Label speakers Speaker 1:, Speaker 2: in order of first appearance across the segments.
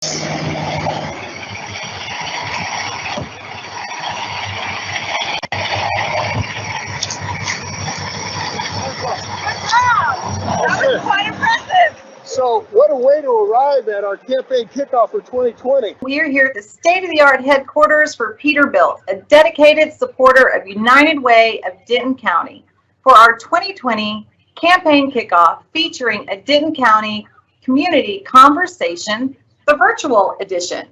Speaker 1: Quite impressive.
Speaker 2: So what a way to arrive at our campaign kickoff for 2020.
Speaker 1: We are here at the state-of-the-art headquarters for Peterbilt, a dedicated supporter of United Way of Denton County, for our 2020 campaign kickoff featuring a Denton County community conversation, the virtual edition.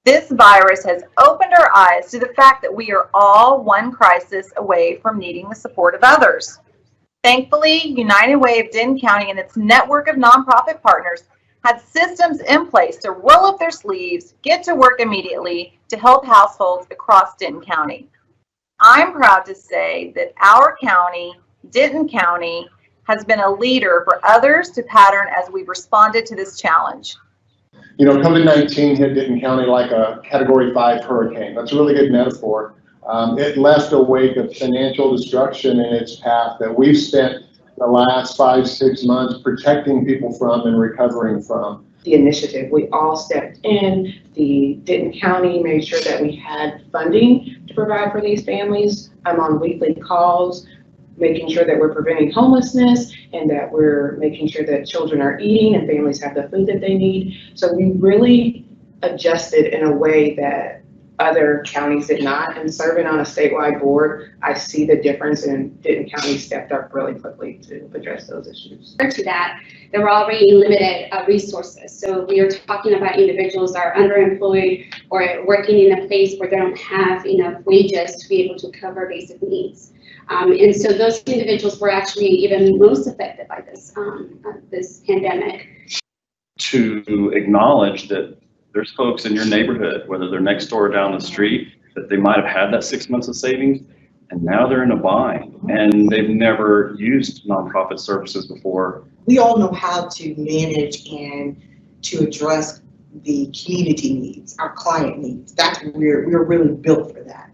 Speaker 1: This virus has opened our eyes to the fact that we are all one crisis away from needing the support of others. Thankfully, United Way of Denton County and its network of nonprofit partners had systems in place to roll up their sleeves, get to work immediately to help households across Denton County. I'm proud to say that our county, Denton County, has been a leader for others to pattern as we've responded to this challenge.
Speaker 2: You know, COVID-19 hit Denton County like a Category 5 hurricane. That's a really good metaphor. It left a wake of financial destruction in its path that we've spent the last 5-6 months protecting people from and recovering from.
Speaker 3: The initiative, we all stepped in. The Denton County made sure that we had funding to provide for these families. I'm on weekly calls, making sure that we're preventing homelessness and that we're making sure that children are eating and families have the food that they need. So we really adjusted in a way that other counties did not, and serving on a statewide board, I see the difference, and Denton County stepped up really quickly to address those issues.
Speaker 4: To that, there were already limited resources. So we are talking about individuals that are underemployed or working in a place where they don't have enough wages to be able to cover basic needs. And so those individuals were actually even most affected by this pandemic.
Speaker 5: To acknowledge that there's folks in your neighborhood, whether they're next door or down the street, that they might have had that 6 months of savings, and now they're in a bind, and they've never used nonprofit services before.
Speaker 6: We all know how to manage and to address the community needs, our client needs. That's what we're really built for that.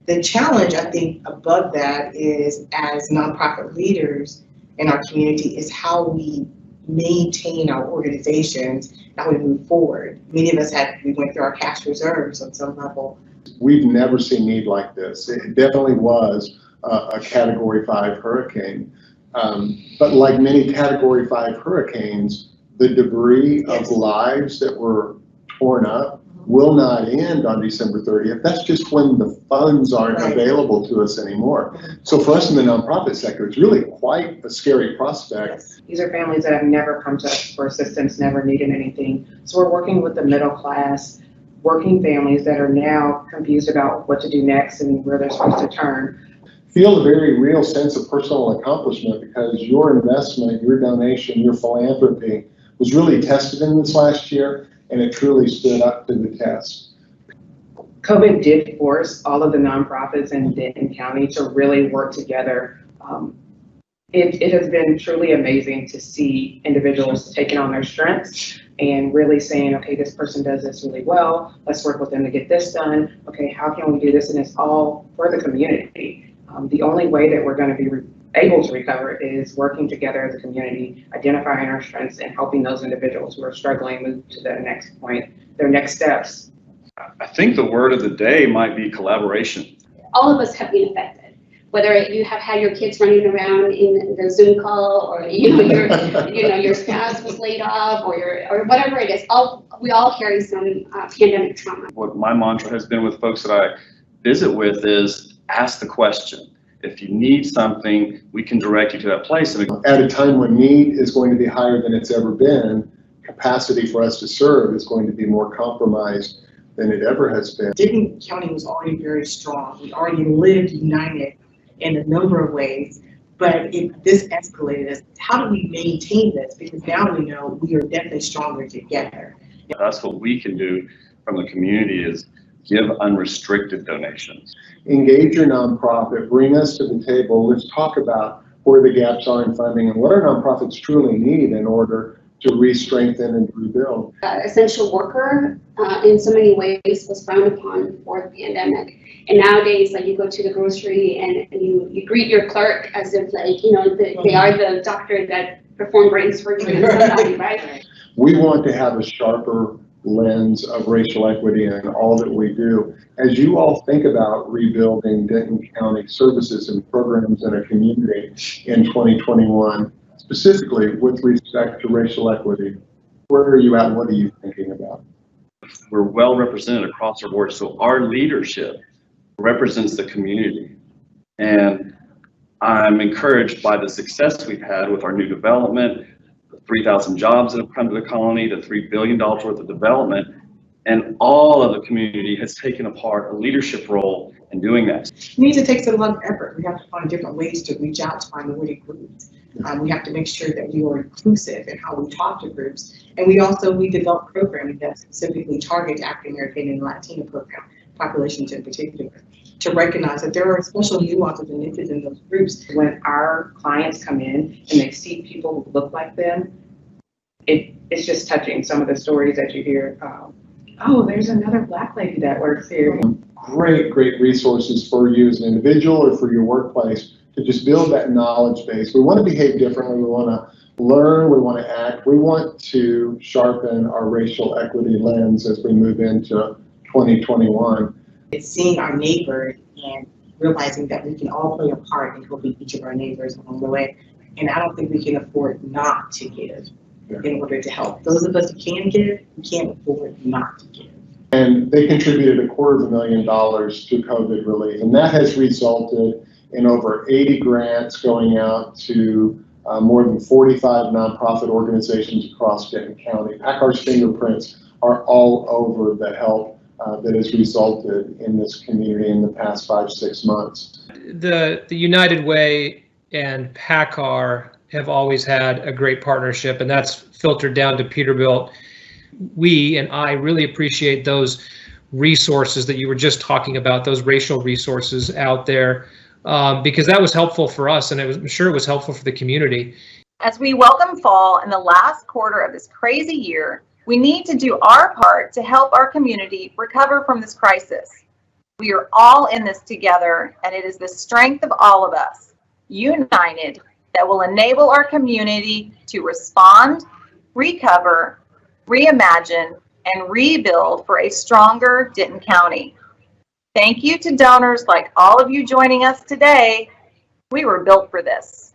Speaker 6: The challenge, I think, above that is, as nonprofit leaders in our community, is how we maintain our organizations, how we move forward. Many of us we went through our cash reserves on some level.
Speaker 2: We've never seen need like this. It definitely was a Category 5 hurricane. But like many Category 5 hurricanes, the debris of lives that were torn up will not end on December 30th. That's just when the funds aren't available to us anymore. So for us in the nonprofit sector, it's really quite a scary prospect.
Speaker 3: These are families that have never come to us for assistance, never needed anything. So we're working with the middle class, working families that are now confused about what to do next and where they're supposed to turn.
Speaker 2: Feel a very real sense of personal accomplishment because your investment, your donation, your philanthropy was really tested in this last year, and it truly stood up to the test.
Speaker 3: COVID did force all of the nonprofits in Denton County to really work together. It has been truly amazing to see individuals taking on their strengths and really saying, okay, this person does this really well. Let's work with them to get this done. Okay, how can we do this? And it's all for the community. The only way that we're going to be able to recover is working together as a community, identifying our strengths and helping those individuals who are struggling move to their next point, their next steps.
Speaker 5: I think the word of the day might be collaboration.
Speaker 4: All of us have been affected. Whether you have had your kids running around in the Zoom call, or your spouse was laid off, or whatever it is, we all carry some pandemic trauma.
Speaker 5: What my mantra has been with folks that I visit with is ask the question. If you need something, we can direct you to that place.
Speaker 2: At a time when need is going to be higher than it's ever been, capacity for us to serve is going to be more compromised than it ever has been.
Speaker 6: Denton County was already very strong. We already lived united in a number of ways, but this escalated us. How do we maintain this? Because now we know we are definitely stronger together.
Speaker 5: That's what we can do from the community is give unrestricted donations.
Speaker 2: Engage your nonprofit, bring us to the table. Let's talk about where the gaps are in funding and what our nonprofits truly need in order to re-strengthen and rebuild.
Speaker 4: Essential worker in so many ways was frowned upon for the pandemic. And nowadays, like, you go to the grocery and you greet your clerk as if, like, they are the doctor that performed brain surgery on somebody, right?
Speaker 2: We want to have a sharper lens of racial equity in all that we do. As you all think about rebuilding Denton County services and programs in a community in 2021, specifically with respect to racial equity, where are you at? What are you thinking about?
Speaker 5: We're well represented across our board, so our leadership represents the community. And I'm encouraged by the success we've had with our new development, the 3,000 jobs that have come to the colony, the $3 billion worth of development, and all of the community has taken a leadership role in doing that.
Speaker 6: It means it takes a lot of effort. We have to find different ways to reach out to minority groups. We have to make sure that we are inclusive in how we talk to groups. And we develop programming that specifically targets African American and Latino populations in particular, to recognize that there are special nuances and niches in those groups.
Speaker 3: When our clients come in and they see people who look like them, it's just touching. Some of the stories that you hear, oh, there's another Black lady that works here.
Speaker 2: Great resources for you as an individual or for your workplace to just build that knowledge base. We want to behave differently. We want to learn. We want to act. We want to sharpen our racial equity lens as we move into 2021.
Speaker 6: It's seeing our neighbors and realizing that we can all play a part in helping each of our neighbors along the way. And I don't think we can afford not to give in order to help. Those of us who can give, we can't afford not to give. And
Speaker 2: they contributed $250,000 to COVID relief, and that has resulted in over 80 grants going out to more than 45 nonprofit organizations across Denton County. PACCAR's fingerprints are all over the help that has resulted in this community in the past 5-6 months.
Speaker 7: The United Way and PACCAR have always had a great partnership, and that's filtered down to Peterbilt. We and I really appreciate those resources that you were just talking about, those racial resources out there, because that was helpful for us, and I'm sure it was helpful for the community.
Speaker 1: As we welcome fall in the last quarter of this crazy year, we need to do our part to help our community recover from this crisis. We are all in this together, and it is the strength of all of us, united, that will enable our community to respond, recover, reimagine, and rebuild for a stronger Denton County. Thank you to donors like all of you joining us today. We were built for this.